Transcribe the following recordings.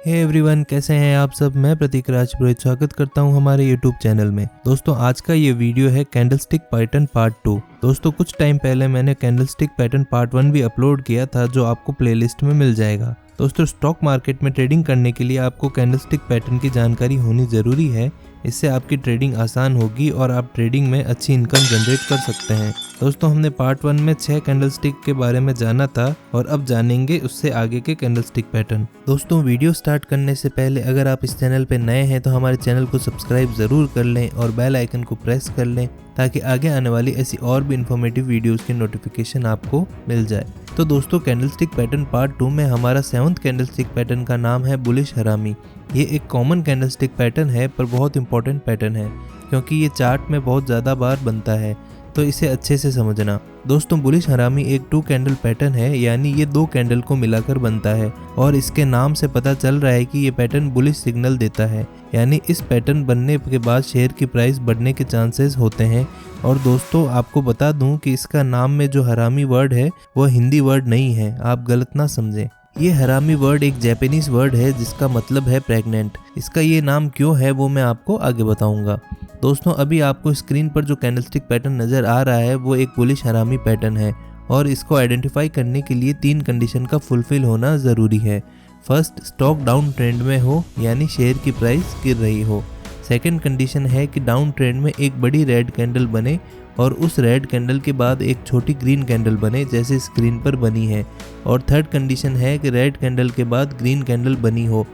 Hey everyone, कैसे हैं आप सब। मैं प्रतीक राजपुरोहित स्वागत करता हूं हमारे यूट्यूब चैनल में। दोस्तों आज का ये वीडियो है कैंडलस्टिक पैटर्न पार्ट 2। दोस्तों कुछ टाइम पहले मैंने कैंडलस्टिक पैटर्न पार्ट 1 भी अपलोड किया था, जो आपको प्लेलिस्ट में मिल जाएगा। दोस्तों स्टॉक मार्केट में ट्रेडिंग करने के लिए आपको कैंडलस्टिक पैटर्न की जानकारी होनी ज़रूरी है। इससे आपकी ट्रेडिंग आसान होगी और आप ट्रेडिंग में अच्छी इनकम जनरेट कर सकते हैं। दोस्तों हमने पार्ट 1 में 6 कैंडलस्टिक के बारे में जाना था और अब जानेंगे उससे आगे के कैंडलस्टिक पैटर्न। दोस्तों वीडियो स्टार्ट करने से पहले अगर आप इस चैनल पे नए हैं तो हमारे चैनल को सब्सक्राइब ज़रूर कर लें और बेल आइकन को प्रेस कर लें ताकि आगे आने वाली ऐसी और भी इन्फॉर्मेटिव वीडियोज़ की नोटिफिकेशन आपको मिल जाए। तो दोस्तों कैंडलस्टिक पैटर्न पार्ट 2 में हमारा 7th कैंडलस्टिक पैटर्न का नाम है बुलिश हरामी। ये एक कॉमन कैंडलस्टिक पैटर्न है पर बहुत इंपॉर्टेंट पैटर्न है क्योंकि ये चार्ट में बहुत ज़्यादा बार बनता है, तो इसे अच्छे से समझना। दोस्तों बुलिश हरामी एक 2 कैंडल पैटर्न है, यानी ये 2 कैंडल को मिलाकर बनता है और इसके नाम से पता चल रहा है कि ये पैटर्न बुलिश सिग्नल देता है, यानी इस पैटर्न बनने के बाद शेयर की प्राइस बढ़ने के चांसेस होते हैं। और दोस्तों आपको बता दूं कि इसका नाम में जो हरामी वर्ड है वो हिंदी वर्ड नहीं है, आप गलत ना समझें। ये हरामी वर्ड एक जापानीज वर्ड है जिसका मतलब है प्रेग्नेंट। इसका ये नाम क्यों है वो मैं आपको आगे बताऊंगा। दोस्तों अभी आपको स्क्रीन पर जो कैंडलस्टिक पैटर्न नज़र आ रहा है वो एक बुलिश हरामी पैटर्न है और इसको आइडेंटिफाई करने के लिए 3 कंडीशन का फुलफिल होना ज़रूरी है। फर्स्ट, स्टॉक डाउन ट्रेंड में हो, यानी शेयर की प्राइस गिर रही हो। सेकंड कंडीशन है कि डाउन ट्रेंड में एक बड़ी रेड कैंडल बने और उस रेड कैंडल के बाद एक छोटी ग्रीन कैंडल बने जैसे स्क्रीन पर बनी है। और थर्ड कंडीशन है कि रेड कैंडल के बाद ग्रीन कैंडल बनी हो,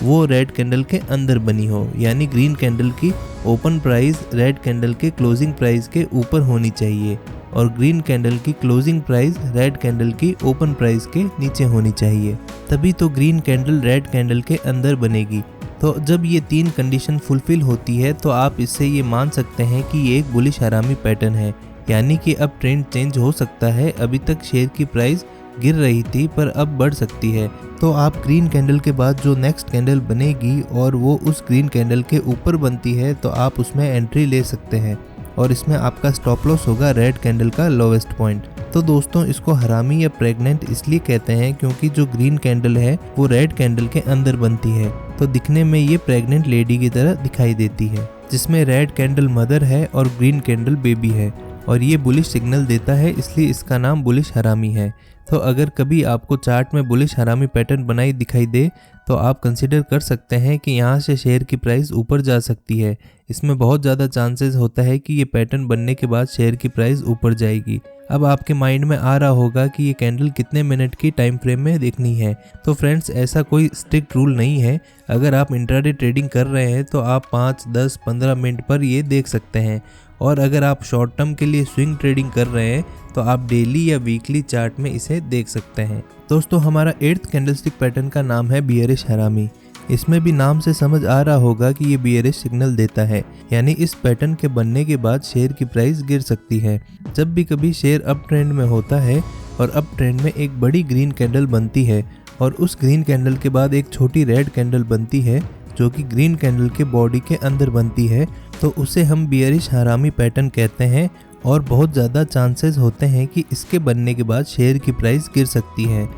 वो रेड कैंडल के अंदर बनी हो, यानी ग्रीन कैंडल की ओपन प्राइस रेड कैंडल के क्लोजिंग प्राइस के ऊपर होनी चाहिए और ग्रीन कैंडल की क्लोजिंग प्राइस रेड कैंडल की ओपन प्राइस के नीचे होनी चाहिए, तभी तो ग्रीन कैंडल रेड कैंडल के अंदर बनेगी। तो जब ये 3 कंडीशन फुलफिल होती है तो आप इससे ये मान सकते हैं कि ये एक बुलिश हरामी पैटर्न है, यानी कि अब ट्रेंड चेंज हो सकता है। अभी तक शेयर की प्राइस गिर रही थी पर अब बढ़ सकती है। तो आप ग्रीन कैंडल के बाद जो नेक्स्ट कैंडल बनेगी और वो उस ग्रीन कैंडल के ऊपर बनती है तो आप उसमें एंट्री ले सकते हैं और इसमें आपका स्टॉप लॉस होगा रेड कैंडल का लोवेस्ट पॉइंट। तो दोस्तों इसको हरामी या प्रेग्नेंट इसलिए कहते हैं क्योंकि जो ग्रीन कैंडल है वो रेड कैंडल के अंदर बनती है, तो दिखने में ये प्रेग्नेंट लेडी की तरह दिखाई देती है, जिसमें रेड कैंडल मदर है और ग्रीन कैंडल बेबी है और ये बुलिश सिग्नल देता है, इसलिए इसका नाम बुलिश हरामी है। तो अगर कभी आपको चार्ट में बुलिश हरामी पैटर्न बनाई दिखाई दे तो आप कंसिडर कर सकते हैं कि यहाँ से शेयर की प्राइस ऊपर जा सकती है। इसमें बहुत ज़्यादा चांसेस होता है कि ये पैटर्न बनने के बाद शेयर की प्राइस ऊपर जाएगी। अब आपके माइंड में आ रहा होगा कि ये कैंडल कितने मिनट की टाइम फ्रेम में देखनी है। तो फ्रेंड्स ऐसा कोई स्ट्रिक्ट रूल नहीं है। अगर आप इंट्राडे ट्रेडिंग कर रहे हैं तो आप 5, 10, 15 मिनट पर ये देख सकते हैं और अगर आप शॉर्ट टर्म के लिए स्विंग ट्रेडिंग कर रहे हैं तो आप डेली या वीकली चार्ट में इसे देख सकते हैं। दोस्तों हमारा 8th कैंडलस्टिक पैटर्न का नाम है बियरिश हरामी। इसमें भी नाम से समझ आ रहा होगा कि ये बियरिश सिग्नल देता है, यानी इस पैटर्न के बनने के बाद शेयर की प्राइस गिर सकती है। जब भी कभी शेयर अप ट्रेंड में होता है और अप ट्रेंड में एक बड़ी ग्रीन कैंडल बनती है और उस ग्रीन कैंडल के बाद एक छोटी रेड कैंडल बनती है जो कि ग्रीन कैंडल के बॉडी के अंदर बनती है, तो उसे हम बियरिश हरामी पैटर्न कहते हैं और बहुत ज़्यादा चांसेस होते हैं कि इसके बनने के बाद शेयर की प्राइस गिर सकती है।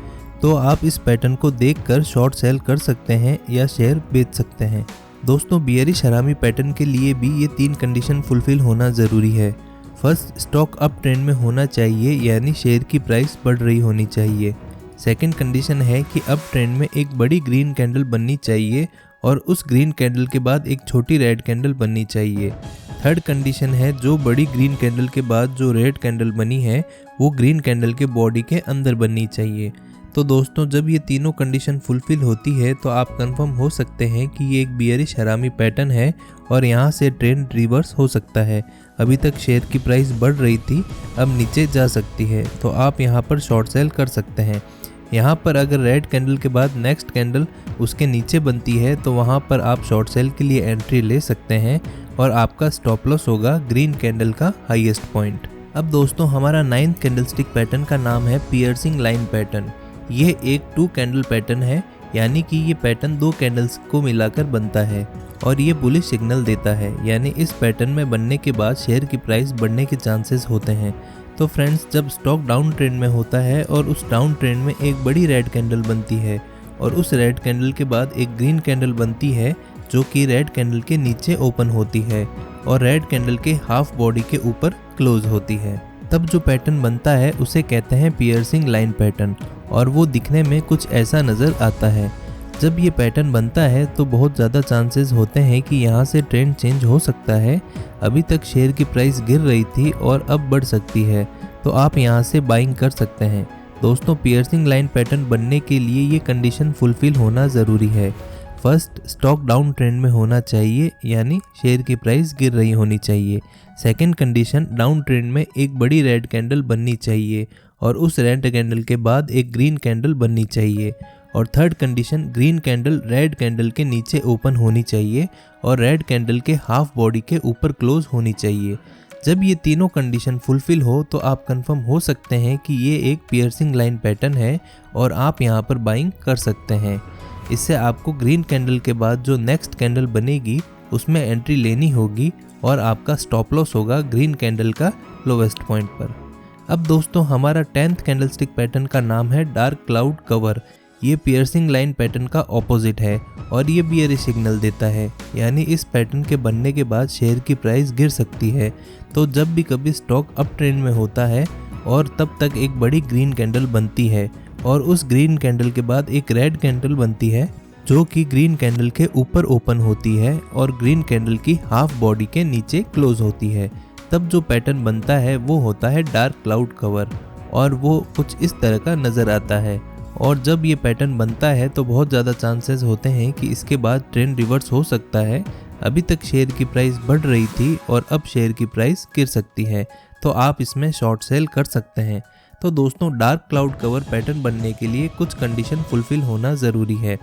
तो आप इस पैटर्न को देखकर शॉर्ट सेल कर सकते हैं या शेयर बेच सकते हैं। दोस्तों बियरिश हरामी पैटर्न के लिए भी ये 3 कंडीशन फुलफिल होना ज़रूरी है। फर्स्ट, स्टॉक अप ट्रेंड में होना चाहिए, यानी शेयर की प्राइस बढ़ रही होनी चाहिए। सेकंड कंडीशन है कि अप ट्रेंड में एक बड़ी ग्रीन कैंडल बननी चाहिए और उस ग्रीन कैंडल के बाद एक छोटी रेड कैंडल बननी चाहिए। थर्ड कंडीशन है जो बड़ी ग्रीन कैंडल के बाद जो रेड कैंडल बनी है वो ग्रीन कैंडल के बॉडी के अंदर बननी चाहिए। तो दोस्तों जब ये तीनों कंडीशन फुलफिल होती है तो आप कंफर्म हो सकते हैं कि ये एक बियरिश हरामी पैटर्न है और यहाँ से ट्रेंड रिवर्स हो सकता है। अभी तक शेयर की प्राइस बढ़ रही थी, अब नीचे जा सकती है, तो आप यहाँ पर शॉर्ट सेल कर सकते हैं। यहाँ पर अगर रेड कैंडल के बाद नेक्स्ट कैंडल उसके नीचे बनती है तो वहाँ पर आप शॉर्ट सेल के लिए एंट्री ले सकते हैं और आपका स्टॉप लॉस होगा ग्रीन कैंडल का हाईएस्ट पॉइंट। अब दोस्तों हमारा 9th कैंडलस्टिक पैटर्न का नाम है पियर्सिंग लाइन पैटर्न। ये एक 2 कैंडल पैटर्न है, यानी कि ये पैटर्न 2 कैंडल्स को मिलाकर बनता है और ये बुलिश सिग्नल देता है, यानी इस पैटर्न में बनने के बाद शेयर की प्राइस बढ़ने के चांसेस होते हैं। तो फ्रेंड्स जब स्टॉक डाउन ट्रेंड में होता है और उस डाउन ट्रेंड में एक बड़ी रेड कैंडल बनती है और उस रेड कैंडल के बाद एक ग्रीन कैंडल बनती है जो कि रेड कैंडल के नीचे ओपन होती है और रेड कैंडल के हाफ बॉडी के ऊपर क्लोज होती है। तब जो पैटर्न बनता है उसे कहते हैं पियर्सिंग लाइन पैटर्न और वो दिखने में कुछ ऐसा नज़र आता है। जब ये पैटर्न बनता है तो बहुत ज़्यादा चांसेस होते हैं कि यहाँ से ट्रेंड चेंज हो सकता है। अभी तक शेयर की प्राइस गिर रही थी और अब बढ़ सकती है, तो आप यहाँ से बाइंग कर सकते हैं। दोस्तों, पियर्सिंग लाइन पैटर्न बनने के लिए ये कंडीशन फुलफिल होना ज़रूरी है। फर्स्ट, स्टॉक डाउन ट्रेंड में होना चाहिए, यानी शेयर की प्राइस गिर रही होनी चाहिए। सेकंड कंडीशन, डाउन ट्रेंड में एक बड़ी रेड कैंडल बननी चाहिए और उस रेड कैंडल के बाद एक ग्रीन कैंडल बननी चाहिए। और third condition, green candle red candle के नीचे ओपन होनी चाहिए और रेड कैंडल के हाफ बॉडी के ऊपर क्लोज होनी चाहिए। जब ये तीनों कंडीशन फुलफिल हो तो आप कंफर्म हो सकते हैं कि ये एक पियर्सिंग लाइन पैटर्न है और आप यहाँ पर बाइंग कर सकते हैं। इससे आपको ग्रीन कैंडल के बाद जो नेक्स्ट कैंडल बनेगी उसमें एंट्री लेनी होगी और आपका स्टॉप लॉस होगा ग्रीन कैंडल का लोवेस्ट पॉइंट पर। अब दोस्तों, हमारा 10th कैंडलस्टिक पैटर्न का नाम है डार्क क्लाउड कवर। ये पियर्सिंग लाइन पैटर्न का ऑपोजिट है और ये बियरिश सिग्नल देता है, यानी इस पैटर्न के बनने के बाद शेयर की प्राइस गिर सकती है। तो जब भी कभी स्टॉक अप ट्रेंड में होता है और तब तक एक बड़ी ग्रीन कैंडल बनती है और उस ग्रीन कैंडल के बाद एक रेड कैंडल बनती है जो कि ग्रीन कैंडल के ऊपर ओपन होती है और ग्रीन कैंडल की हाफ बॉडी के नीचे क्लोज होती है, तब जो पैटर्न बनता है वो होता है डार्क क्लाउड कवर और वो कुछ इस तरह का नज़र आता है। और जब ये पैटर्न बनता है तो बहुत ज़्यादा चांसेस होते हैं कि इसके बाद ट्रेंड रिवर्स हो सकता है। अभी तक शेयर की प्राइस बढ़ रही थी और अब शेयर की प्राइस गिर सकती है, तो आप इसमें शॉर्ट सेल कर सकते हैं। तो दोस्तों, डार्क क्लाउड कवर पैटर्न बनने के लिए कुछ कंडीशन फुलफिल होना ज़रूरी है।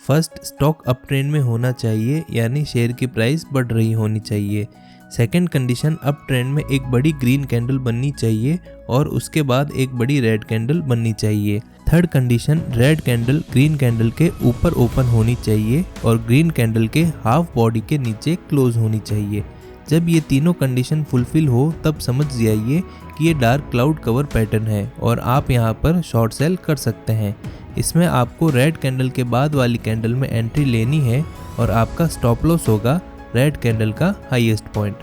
फर्स्ट, स्टॉक अप ट्रेंड में होना चाहिए, यानी शेयर की प्राइस बढ़ रही होनी चाहिए। सेकंड कंडीशन, अप ट्रेंड में एक बड़ी ग्रीन कैंडल बननी चाहिए और उसके बाद एक बड़ी रेड कैंडल बननी चाहिए। Third condition, red candle green candle के ऊपर ओपन होनी चाहिए और ग्रीन कैंडल के हाफ बॉडी के नीचे क्लोज होनी चाहिए। जब ये तीनों कंडीशन फुलफिल हो तब समझ जाइए कि ये डार्क क्लाउड कवर पैटर्न है और आप यहाँ पर शॉर्ट सेल कर सकते हैं। इसमें आपको रेड कैंडल के बाद वाली कैंडल में एंट्री लेनी है और आपका स्टॉप लॉस होगा रेड कैंडल का हाईएस्ट पॉइंट।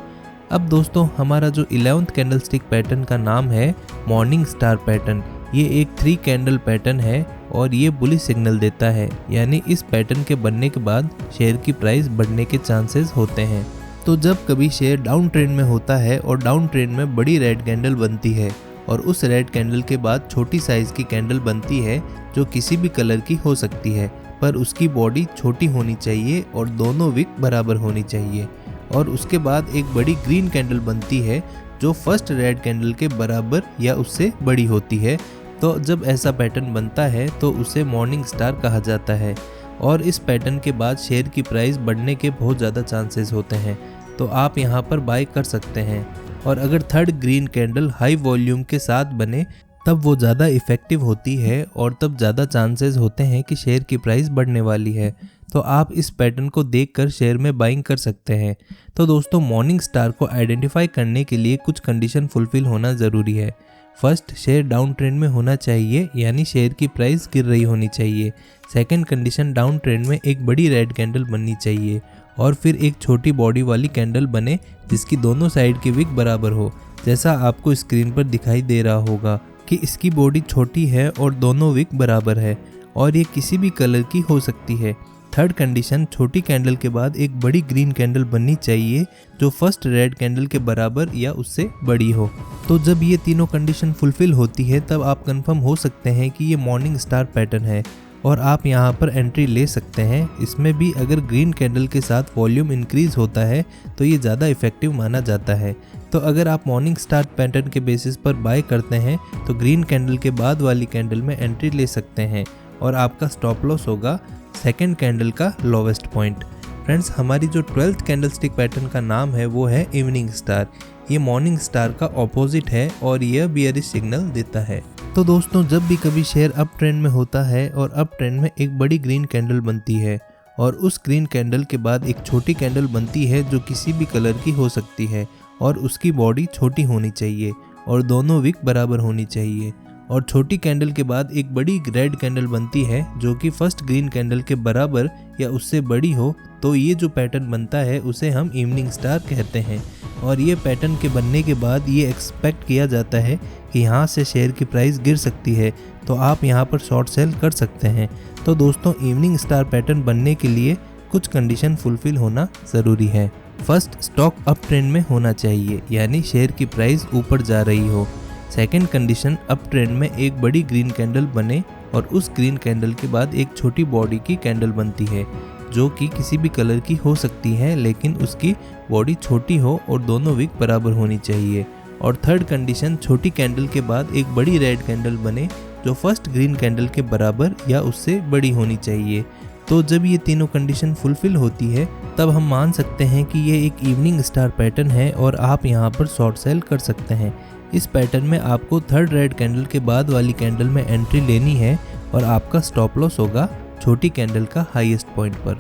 अब दोस्तों, हमारा जो 11th कैंडलस्टिक पैटर्न का नाम है मॉर्निंग स्टार पैटर्न। ये एक 3 कैंडल पैटर्न है और ये बुलिश सिग्नल देता है, यानी इस पैटर्न के बनने के बाद शेयर की प्राइस बढ़ने के चांसेस होते हैं। तो जब कभी शेयर डाउन ट्रेंड में होता है और डाउन ट्रेंड में बड़ी रेड कैंडल बनती है और उस रेड कैंडल के बाद छोटी साइज की कैंडल बनती है जो किसी भी कलर की हो सकती है, पर उसकी बॉडी छोटी होनी चाहिए और दोनों विक बराबर होनी चाहिए, और उसके बाद एक बड़ी ग्रीन कैंडल बनती है जो फर्स्ट रेड कैंडल के बराबर या उससे बड़ी होती है। तो जब ऐसा पैटर्न बनता है तो उसे मॉर्निंग स्टार कहा जाता है और इस पैटर्न के बाद शेयर की प्राइस बढ़ने के बहुत ज़्यादा चांसेस होते हैं, तो आप यहाँ पर बाय कर सकते हैं। और अगर third green candle high volume के साथ बने तब वो ज़्यादा इफ़ेक्टिव होती है और तब ज़्यादा चांसेस होते हैं कि शेयर की प्राइस बढ़ने वाली है, तो आप इस पैटर्न को देखकर शेयर में बाइंग कर सकते हैं। तो दोस्तों, मॉर्निंग स्टार को आइडेंटिफाई करने के लिए कुछ कंडीशन फुलफिल होना ज़रूरी है। फर्स्ट, शेयर डाउन ट्रेंड में होना चाहिए, यानी शेयर की प्राइस गिर रही होनी चाहिए। सेकंड कंडीशन, डाउन ट्रेंड में एक बड़ी रेड कैंडल बननी चाहिए और फिर एक छोटी बॉडी वाली कैंडल बने जिसकी दोनों साइड की विक बराबर हो, जैसा आपको स्क्रीन पर दिखाई दे रहा होगा कि इसकी बॉडी छोटी है और दोनों विक बराबर है और ये किसी भी कलर की हो सकती है। थर्ड कंडीशन, छोटी कैंडल के बाद एक बड़ी ग्रीन कैंडल बननी चाहिए जो फर्स्ट रेड कैंडल के बराबर या उससे बड़ी हो। तो जब ये तीनों कंडीशन फुलफिल होती है तब आप कंफर्म हो सकते हैं कि ये मॉर्निंग स्टार पैटर्न है और आप यहाँ पर एंट्री ले सकते हैं। इसमें भी अगर ग्रीन कैंडल के साथ वॉल्यूम इंक्रीज होता है तो ये ज़्यादा इफेक्टिव माना जाता है। तो अगर आप मॉर्निंग स्टार पैटर्न के बेसिस पर बाय करते हैं तो ग्रीन कैंडल के बाद वाली कैंडल में एंट्री ले सकते हैं और आपका स्टॉप लॉस होगा सेकेंड कैंडल का लोवेस्ट पॉइंट। फ्रेंड्स, हमारी जो 12th कैंडलस्टिक पैटर्न का नाम है वो है इवनिंग स्टार। ये मॉर्निंग स्टार का ऑपोजिट है और यह बियरिश सिग्नल देता है। तो दोस्तों, जब भी कभी शेयर अप ट्रेंड में होता है और अप ट्रेंड में एक बड़ी ग्रीन कैंडल बनती है और उस ग्रीन कैंडल के बाद एक छोटी कैंडल बनती है जो किसी भी कलर की हो सकती है और उसकी बॉडी छोटी होनी चाहिए और दोनों विक बराबर होनी चाहिए, और छोटी कैंडल के बाद एक बड़ी रेड कैंडल बनती है जो कि फर्स्ट ग्रीन कैंडल के बराबर या उससे बड़ी हो, तो ये जो पैटर्न बनता है उसे हम इवनिंग स्टार कहते हैं। और ये पैटर्न के बनने के बाद ये एक्सपेक्ट किया जाता है कि यहाँ से शेयर की प्राइस गिर सकती है, तो आप यहाँ पर शॉर्ट सेल कर सकते हैं। तो दोस्तों, इवनिंग स्टार पैटर्न बनने के लिए कुछ कंडीशन फुलफिल होना ज़रूरी है। फर्स्ट, स्टॉक अप ट्रेंड में होना चाहिए, यानी शेयर की प्राइस ऊपर जा रही हो। सेकंड कंडीशन, अप ट्रेंड में एक बड़ी ग्रीन कैंडल बने और उस ग्रीन कैंडल के बाद एक छोटी बॉडी की कैंडल बनती है जो कि किसी भी कलर की हो सकती है, लेकिन उसकी बॉडी छोटी हो और दोनों विक बराबर होनी चाहिए। और थर्ड कंडीशन, छोटी कैंडल के बाद एक बड़ी रेड कैंडल बने जो फर्स्ट ग्रीन कैंडल के बराबर या उससे बड़ी होनी चाहिए। तो जब ये तीनों कंडीशन फुलफिल होती है तब हम मान सकते हैं कि ये एक इवनिंग स्टार पैटर्न है और आप यहाँ पर शॉर्ट सेल कर सकते हैं। इस पैटर्न में आपको थर्ड रेड कैंडल के बाद वाली कैंडल में एंट्री लेनी है और आपका स्टॉप लॉस होगा छोटी कैंडल का हाईएस्ट पॉइंट पर।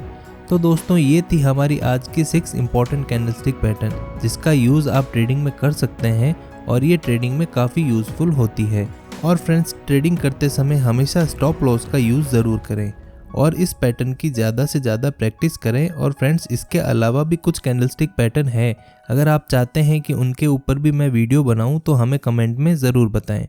तो दोस्तों, ये थी हमारी आज की 6 इंपॉर्टेंट कैंडलस्टिक पैटर्न जिसका यूज़ आप ट्रेडिंग में कर सकते हैं और ये ट्रेडिंग में काफ़ी यूज़फुल होती है। और फ्रेंड्स, ट्रेडिंग करते समय हमेशा स्टॉप लॉस का यूज़ ज़रूर करें और इस पैटर्न की ज़्यादा से ज़्यादा प्रैक्टिस करें। और फ्रेंड्स, इसके अलावा भी कुछ कैंडलस्टिक पैटर्न है, अगर आप चाहते हैं कि उनके ऊपर भी मैं वीडियो बनाऊं तो हमें कमेंट में ज़रूर बताएं।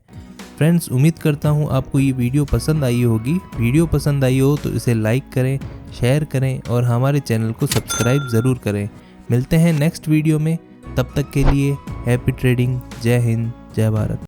फ्रेंड्स, उम्मीद करता हूं आपको ये वीडियो पसंद आई होगी। वीडियो पसंद आई हो तो इसे लाइक करें, शेयर करें और हमारे चैनल को सब्सक्राइब ज़रूर करें। मिलते हैं नेक्स्ट वीडियो में, तब तक के लिए हैप्पी ट्रेडिंग। जय हिंद, जय भारत।